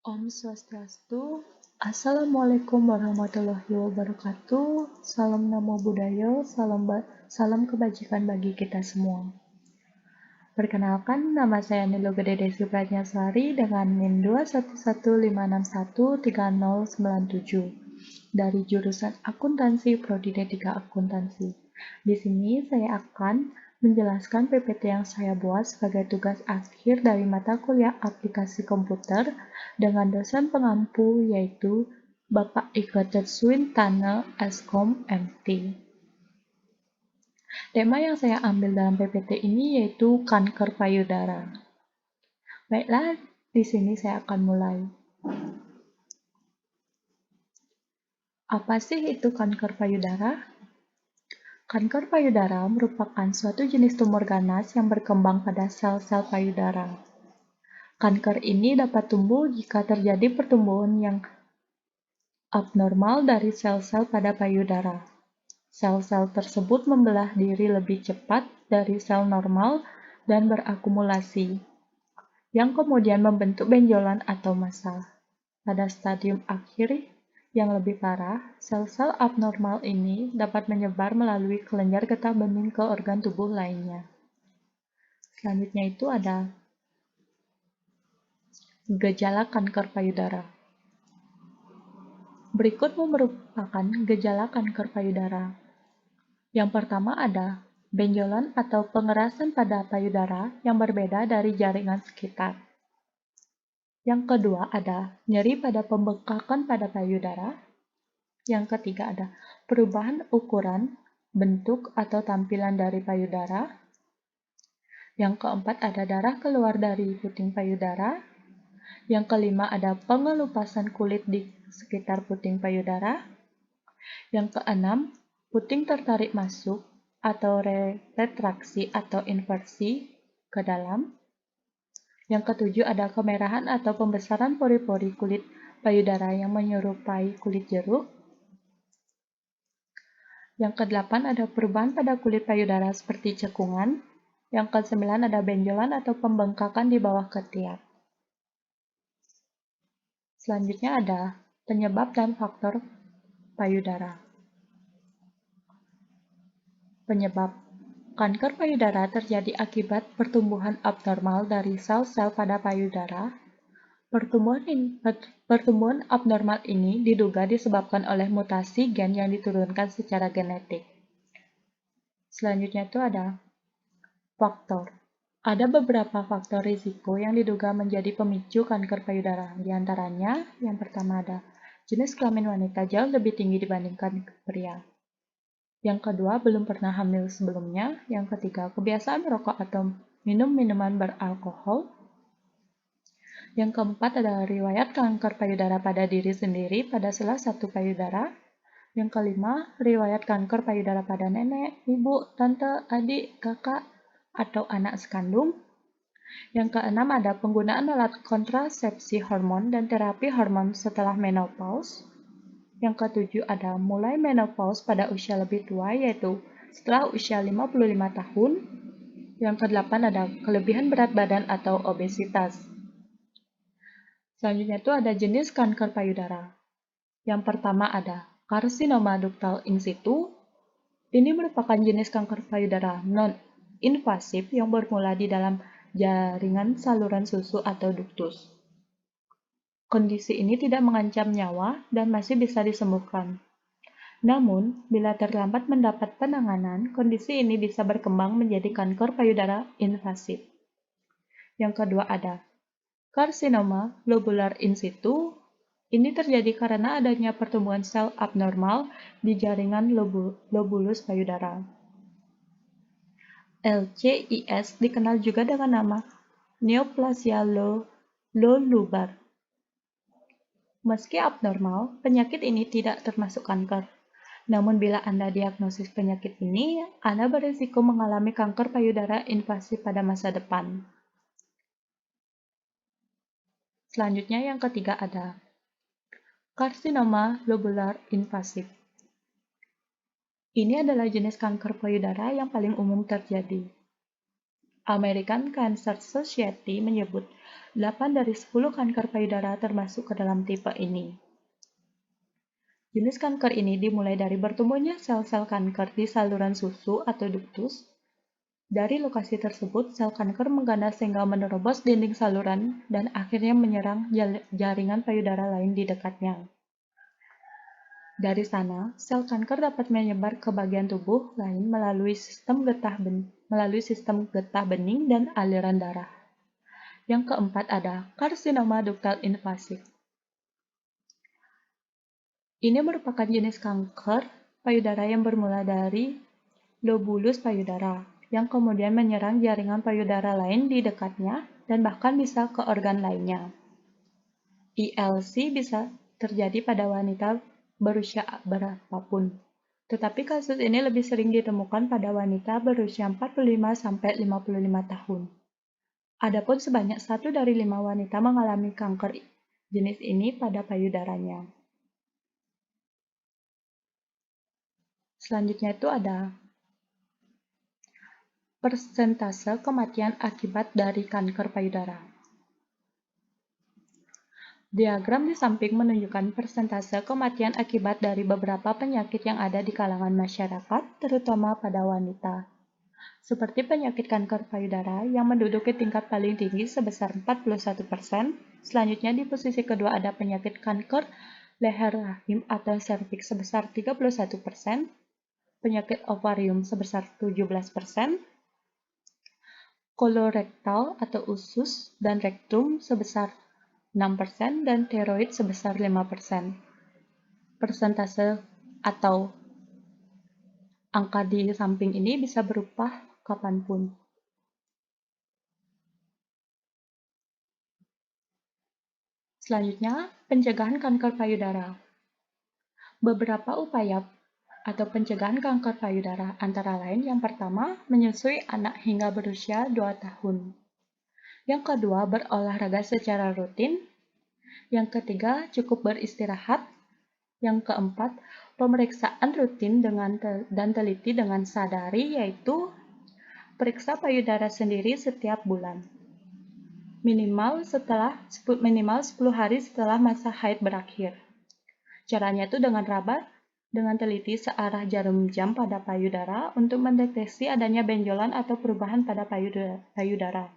Om Swastiastu. Assalamualaikum warahmatullahi wabarakatuh. Salam Namo Buddhaya, salam kebajikan bagi kita semua. Perkenalkan, nama saya Nilo Gede Desi Pratnyasari dengan NIM 2115613097 dari jurusan Akuntansi Prodi D3 Akuntansi. Di sini saya akan menjelaskan PPT yang saya buat sebagai tugas akhir dari mata kuliah aplikasi komputer dengan dosen pengampu yaitu Bapak Ika Terswintana Eskom MT. Tema yang saya ambil dalam PPT ini yaitu kanker payudara. Baiklah, di sini saya akan mulai. Apa sih itu kanker payudara? Kanker payudara merupakan suatu jenis tumor ganas yang berkembang pada sel-sel payudara. Kanker ini dapat tumbuh jika terjadi pertumbuhan yang abnormal dari sel-sel pada payudara. Sel-sel tersebut membelah diri lebih cepat dari sel normal dan berakumulasi, yang kemudian membentuk benjolan atau massa. Pada stadium akhir yang lebih parah, sel-sel abnormal ini dapat menyebar melalui kelenjar getah bening ke organ tubuh lainnya. Selanjutnya itu ada gejala kanker payudara. Berikut merupakan gejala kanker payudara. Yang pertama ada benjolan atau pengerasan pada payudara yang berbeda dari jaringan sekitar. Yang kedua ada nyeri pada pembengkakan pada payudara. Yang ketiga ada perubahan ukuran, bentuk, atau tampilan dari payudara. Yang keempat ada darah keluar dari puting payudara. Yang kelima ada pengelupasan kulit di sekitar puting payudara. Yang keenam, puting tertarik masuk atau retraksi atau inversi ke dalam. Yang ketujuh ada kemerahan atau pembesaran pori-pori kulit payudara yang menyerupai kulit jeruk. Yang kedelapan ada perubahan pada kulit payudara seperti cekungan. Yang kesembilan ada benjolan atau pembengkakan di bawah ketiak. Selanjutnya ada penyebab dan faktor payudara. Penyebab kanker payudara terjadi akibat pertumbuhan abnormal dari sel-sel pada payudara. Pertumbuhan abnormal ini diduga disebabkan oleh mutasi gen yang diturunkan secara genetik. Selanjutnya itu ada faktor. Ada beberapa faktor risiko yang diduga menjadi pemicu kanker payudara. Di antaranya, yang pertama ada jenis kelamin wanita jauh lebih tinggi dibandingkan pria. Yang kedua, belum pernah hamil sebelumnya. Yang ketiga, kebiasaan merokok atau minum minuman beralkohol. Yang keempat ada riwayat kanker payudara pada diri sendiri pada salah satu payudara. Yang kelima, riwayat kanker payudara pada nenek, ibu, tante, adik, kakak, atau anak sekandung. Yang keenam ada penggunaan alat kontrasepsi hormon dan terapi hormon setelah menopause. Yang ketujuh ada mulai menopause pada usia lebih tua yaitu setelah usia 55 tahun. Yang kedelapan ada kelebihan berat badan atau obesitas. Selanjutnya itu ada jenis kanker payudara. Yang pertama ada karsinoma ductal in situ. Ini merupakan jenis kanker payudara non-invasif yang bermula di dalam jaringan saluran susu atau ductus. Kondisi ini tidak mengancam nyawa dan masih bisa disembuhkan. Namun, bila terlambat mendapat penanganan, kondisi ini bisa berkembang menjadi kanker payudara invasif. Yang kedua ada karsinoma lobular in situ. Ini terjadi karena adanya pertumbuhan sel abnormal di jaringan lobulus payudara. LCIS dikenal juga dengan nama neoplasia lolubar. Meski abnormal, penyakit ini tidak termasuk kanker. Namun bila Anda diagnosis penyakit ini, Anda berisiko mengalami kanker payudara invasif pada masa depan. Selanjutnya yang ketiga ada karsinoma lobular invasif. Ini adalah jenis kanker payudara yang paling umum terjadi. American Cancer Society menyebut 8 dari 10 kanker payudara termasuk ke dalam tipe ini. Jenis kanker ini dimulai dari bertumbuhnya sel-sel kanker di saluran susu atau ductus. Dari lokasi tersebut, sel kanker mengganas sehingga menerobos dinding saluran dan akhirnya menyerang jaringan payudara lain di dekatnya. Dari sana, sel kanker dapat menyebar ke bagian tubuh lain melalui sistem getah bening dan aliran darah. Yang keempat ada karsinoma duktal invasif. Ini merupakan jenis kanker payudara yang bermula dari lobulus payudara, yang kemudian menyerang jaringan payudara lain di dekatnya dan bahkan bisa ke organ lainnya. ILC bisa terjadi pada wanita berusia berapapun, tetapi kasus ini lebih sering ditemukan pada wanita berusia 45-55 tahun. Adapun sebanyak 1 dari 5 wanita mengalami kanker jenis ini pada payudaranya. Selanjutnya itu ada persentase kematian akibat dari kanker payudara. Diagram di samping menunjukkan persentase kematian akibat dari beberapa penyakit yang ada di kalangan masyarakat, terutama pada wanita. Seperti penyakit kanker payudara yang menduduki tingkat paling tinggi sebesar 41%. Selanjutnya di posisi kedua ada penyakit kanker leher rahim atau serviks sebesar 31%, penyakit ovarium sebesar 17%, kolorektal atau usus dan rektum sebesar 6% dan tiroid sebesar 5%. Persentase atau angka di samping ini bisa berubah kapanpun. Selanjutnya, pencegahan kanker payudara. Beberapa upaya atau pencegahan kanker payudara antara lain yang pertama, menyusui anak hingga berusia 2 tahun. Yang kedua, berolahraga secara rutin. Yang ketiga, cukup beristirahat. Yang keempat, pemeriksaan rutin dan teliti dengan sadari, yaitu periksa payudara sendiri setiap bulan. Minimal 10 hari setelah masa haid berakhir. Caranya itu dengan raba dengan teliti searah jarum jam pada payudara untuk mendeteksi adanya benjolan atau perubahan pada payudara.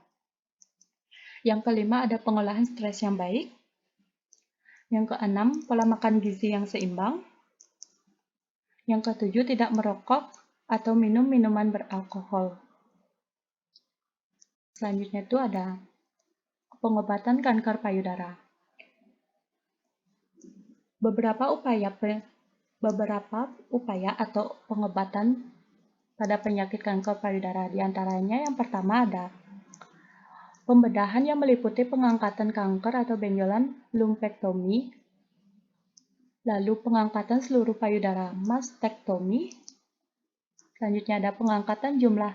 Yang kelima ada pengolahan stres yang baik. Yang keenam, pola makan gizi yang seimbang. Yang ketujuh, tidak merokok atau minum minuman beralkohol. Selanjutnya itu ada pengobatan kanker payudara. Beberapa upaya atau pengobatan pada penyakit kanker payudara, diantaranya yang pertama ada pembedahan yang meliputi pengangkatan kanker atau benjolan lumpektomi, lalu pengangkatan seluruh payudara mastektomi. Selanjutnya ada pengangkatan jumlah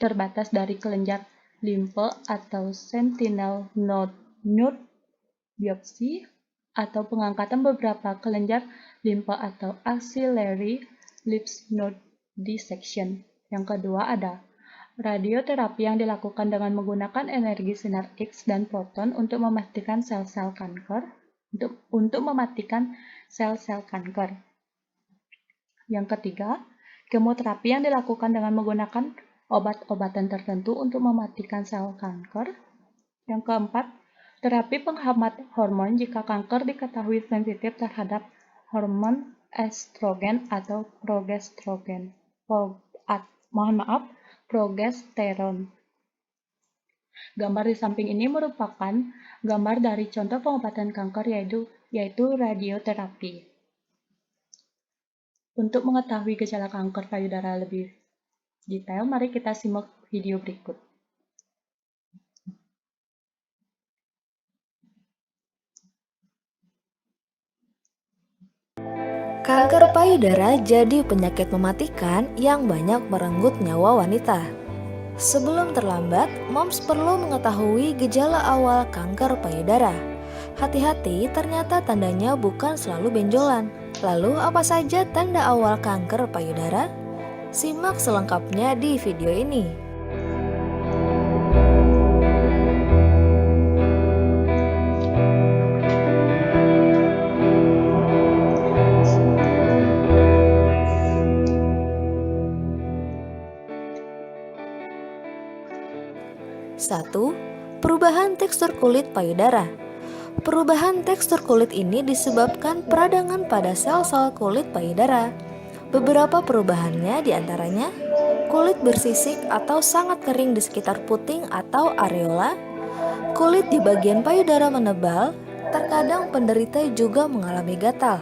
terbatas dari kelenjar limfe atau sentinel node biopsi, atau pengangkatan beberapa kelenjar limfe atau axillary lymph node dissection. Yang kedua ada radioterapi yang dilakukan dengan menggunakan energi sinar X dan proton untuk mematikan sel-sel kanker. Yang ketiga, kemoterapi yang dilakukan dengan menggunakan obat-obatan tertentu untuk mematikan sel kanker. Yang keempat, terapi penghambat hormon jika kanker diketahui sensitif terhadap hormon estrogen atau progesteron. Gambar di samping ini merupakan gambar dari contoh pengobatan kanker yaitu radioterapi. Untuk mengetahui gejala kanker payudara lebih detail, mari kita simak video berikut. Kanker payudara jadi penyakit mematikan yang banyak merenggut nyawa wanita. Sebelum terlambat, moms perlu mengetahui gejala awal kanker payudara. Hati-hati, ternyata tandanya bukan selalu benjolan. Lalu apa saja tanda awal kanker payudara? Simak selengkapnya di video ini. 1. Perubahan tekstur kulit payudara. Perubahan tekstur kulit ini disebabkan peradangan pada sel-sel kulit payudara. Beberapa perubahannya diantaranya kulit bersisik atau sangat kering di sekitar puting atau areola, kulit di bagian payudara menebal, terkadang penderita juga mengalami gatal.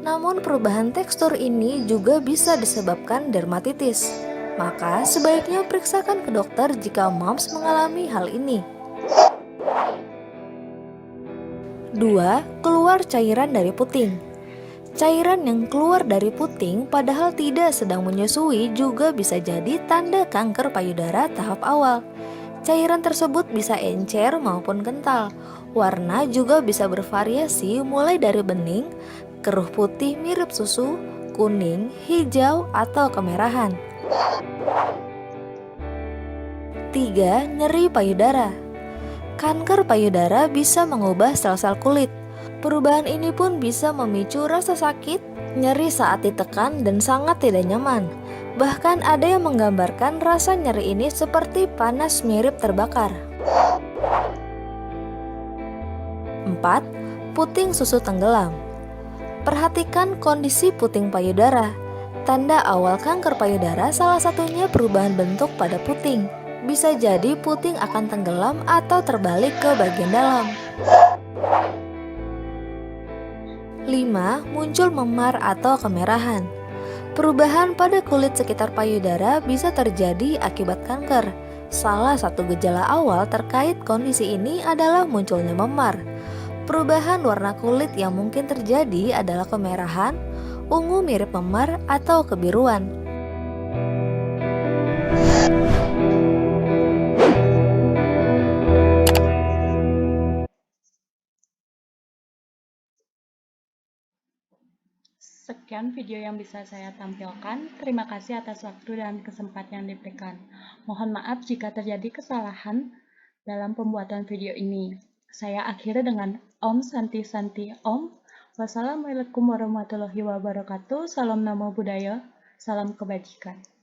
Namun perubahan tekstur ini juga bisa disebabkan dermatitis. Maka sebaiknya periksakan ke dokter jika moms mengalami hal ini. 2. Keluar cairan dari puting. Cairan yang keluar dari puting padahal tidak sedang menyusui juga bisa jadi tanda kanker payudara tahap awal. Cairan tersebut bisa encer maupun kental. Warna juga bisa bervariasi mulai dari bening, keruh putih mirip susu, kuning, hijau, atau kemerahan. 3. Nyeri payudara. Kanker payudara bisa mengubah sel-sel kulit. Perubahan ini pun bisa memicu rasa sakit, nyeri saat ditekan, dan sangat tidak nyaman. Bahkan ada yang menggambarkan rasa nyeri ini seperti panas mirip terbakar. 4. Puting susu tenggelam. Perhatikan kondisi puting payudara. Tanda awal kanker payudara salah satunya perubahan bentuk pada puting. Bisa jadi puting akan tenggelam atau terbalik ke bagian dalam. 5. Muncul memar atau kemerahan. Perubahan pada kulit sekitar payudara bisa terjadi akibat kanker. Salah satu gejala awal terkait kondisi ini adalah munculnya memar. Perubahan warna kulit yang mungkin terjadi adalah kemerahan, ungu mirip memar, atau kebiruan. Sekian video yang bisa saya tampilkan. Terima kasih atas waktu dan kesempatan yang diberikan. Mohon maaf jika terjadi kesalahan dalam pembuatan video ini. Saya akhiri dengan Om Santi Santi Om. Wassalamualaikum warahmatullahi wabarakatuh. Salam Namo Buddhaya. Salam kebajikan.